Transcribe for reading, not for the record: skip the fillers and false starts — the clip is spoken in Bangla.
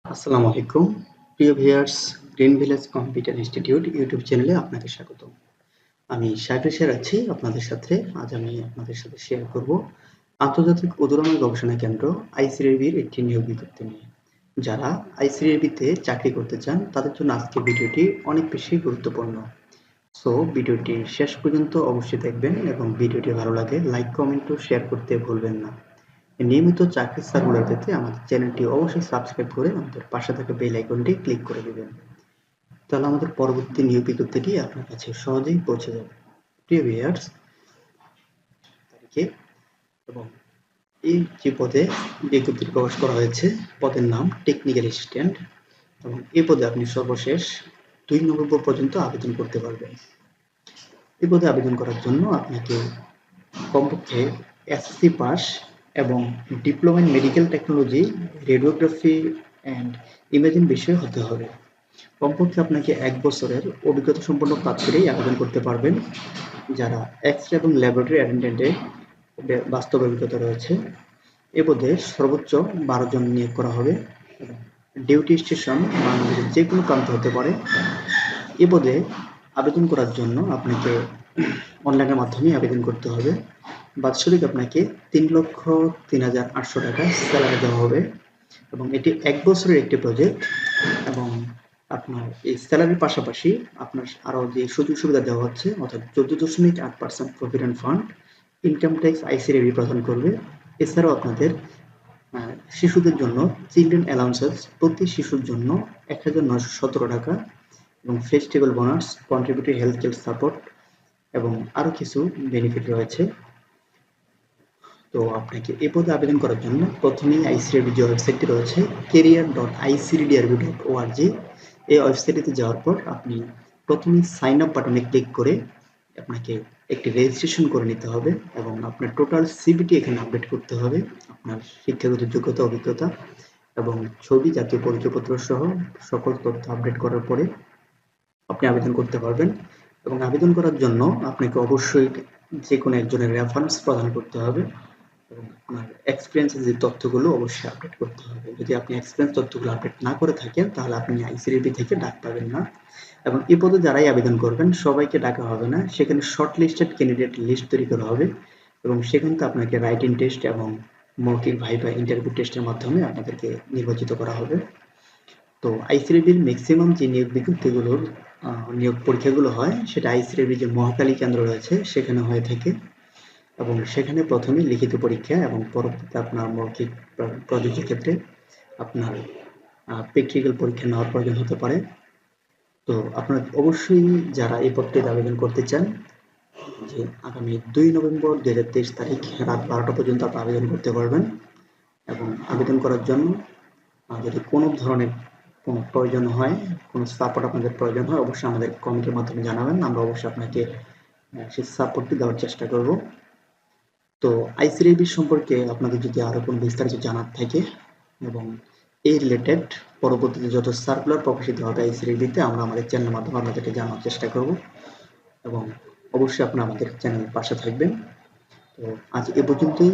আসসালামু আলাইকুম প্রিয় viewers, green village computer institute YouTube চ্যানেলে আপনাকে স্বাগত। আমি সাইফুল শেয়ার আছি আপনাদের সাথে। আজ আমি আপনাদের সাথে শেয়ার করব আন্তর্জাতিক উদরময় গবেষণা কেন্দ্র আইসিআরবির একটি নিয়োগ বিজ্ঞপ্তি নিয়ে। যারা আইসিআরবিতে চাকরি করতে চান তাদের জন্য আজকের ভিডিওটি অনেক বেশি গুরুত্বপূর্ণ। সো ভিডিওটি শেষ পর্যন্ত অবশ্যই দেখবেন এবং ভিডিওটি ভালো লাগে লাইক, কমেন্ট ও শেয়ার করতে ভুলবেন না। নিয়মিত চাকরির সার্কুলার পেতে আমাদের চ্যানেলটি অবশ্যই সাবস্ক্রাইব করে আমাদের পাশে থাকা বেল আইকনটি ক্লিক করে দিবেন। তাহলে আমাদের পরবর্তী নিয়োগ বিজ্ঞপ্তিটি আপনার কাছে সহজেই পৌঁছে যাবে। প্রিয় ভিউয়ার্স, তারিখে এবং এই যে পদে বিজ্ঞপ্তিটি প্রকাশ করা হয়েছে, পদের নাম টেকনিক্যাল অ্যাসিস্ট্যান্ট এবং এই পদে আপনি সর্বশেষ 2 নভেম্বর পর্যন্ত আবেদন করতে পারবেন। এই পদে আবেদন করার জন্য আপনাকে কমপক্ষে এসএসসি পাস এবং diploma in medical technology, radiography and imaging বিষয়ে হতে হবে। কমপক্ষে আপনাকে 1 বছরের অভিজ্ঞতা সম্পন্ন প্রার্থীরাই আবেদন করতে পারবেন, যারা এক্স-রে এবং ল্যাবরেটরি অ্যাটেন্ডেন্টে বাস্তব অভিজ্ঞতা রয়েছে। এ পদে সর্বোচ্চ 12 জন নিয়োগ করা হবে এবং ডিউটি স্টেশন বাংলাদেশের যে কোনো প্রান্তে হতে পারে। এ পদে আবেদন করার জন্য আপনাকে অনলাইনের মাধ্যমে আবেদন করতে হবে। বাৎসরিক আপনাকে 3,03,800 টাকা স্যালারি দেওয়া হবে এবং এটি 1 বছরের একটি প্রজেক্ট এবং আপনার এই স্যালারির পাশাপাশি আপনার আরও যে সুযোগ সুবিধা দেওয়া হচ্ছে, অর্থাৎ 14.8% প্রভিডেন্ট ফান্ড, ইনকাম ট্যাক্স আইসিআরবি প্রদান করবে। এছাড়াও আপনাদের শিশুদের জন্য চিলড্রেন অ্যালাউন্সেস প্রতি শিশুর জন্য 1,917 টাকা এবং festival bonus, contributory health care support এবং আরও কিছু বেনিফিট রয়েছে। তো আপনাকে এই পদে আবেদন করার জন্য প্রথমেই আইসিআরবি যে ওয়েবসাইটটি রয়েছে career.icrdrb.org, এই ওয়েবসাইটটিতে যাওয়ার পর আপনি প্রথমেই সাইন আপ বাটনে ক্লিক করে আপনাকে একটি রেজিস্ট্রেশন করে নিতে হবে এবং আপনার টোটাল সিভিটি এখানে আপডেট করতে হবে। আপনার শিক্ষাগত যোগ্যতা, অভিজ্ঞতা এবং ছবি, জাতীয় পরিচয়পত্র সহ সকল তথ্য আপডেট করার পরে আপনি আবেদন করতে পারবেন এবং আবেদন করার জন্য আপনাকে অবশ্যই যে কোনো একজনের রেফারেন্স প্রদান করতে হবে এবং আপনার এক্সপিরিয়েন্সের যে তথ্যগুলো অবশ্যই আপডেট করতে হবে। যদি আপনি এক্সপিরিয়েন্স তথ্যগুলো আপডেট না করে থাকেন তাহলে আপনি আইসিআরবি থেকে ডাক পাবেন না এবং এই পদে যারাই আবেদন করবেন সবাইকে ডাকা হবে না। সেখানে শর্ট লিস্টেড ক্যান্ডিডেট লিস্ট তৈরি করা হবে এবং সেখান থেকে আপনাকে রাইটিং টেস্ট এবং মৌখিক ভাইভা ইন্টারভিউ টেস্টের মাধ্যমে আপনাদেরকে নির্বাচিত করা হবে। তো আইসিআরবির ম্যাক্সিমাম যে নিয়োগ বিজ্ঞপ্তিগুলোর নিয়োগ পরীক্ষাগুলো হয় সেটা আইসিআরবির যে মহাখালী কেন্দ্র রয়েছে সেখানে হয়ে থাকে এবং সেখানে প্রথমে লিখিত পরীক্ষা এবং পরবর্তীতে আপনার মৌখিক প্রযোজ্য ক্ষেত্রে আপনার প্র্যাকটিক্যাল পরীক্ষা নেওয়ার প্রয়োজন হতে পারে। তো আপনার অবশ্যই যারা এই পদটিতে আবেদন করতে চান যে আগামী 2 নভেম্বর 2023 তারিখ রাত 12টা পর্যন্ত আপনি আবেদন করতে পারবেন এবং আবেদন করার জন্য যদি কোনো ধরনের কোনো প্রয়োজন হয়, কোনো সাপোর্ট আপনাদের প্রয়োজন হয়, অবশ্যই আমাদের কমেন্টের মাধ্যমে জানাবেন। আমরা অবশ্যই আপনাকে সেই সাপোর্টটি দেওয়ার চেষ্টা করব। তো আইসিআরবি সম্পর্কে আপনাদের যদি আরো কোনো বিস্তারিত জানার থাকে এবং এই রিলেটেড পরবর্তীতে যত সার্কুলার প্রকাশিত হবে আইসিআরবিতে আমরা আমাদের চ্যানেলের মাধ্যমে আপনাদেরকে জানার চেষ্টা করব এবং অবশ্যই আপনারা আমাদের চ্যানেলের পাশে থাকবেন। তো আজ এ পর্যন্তই।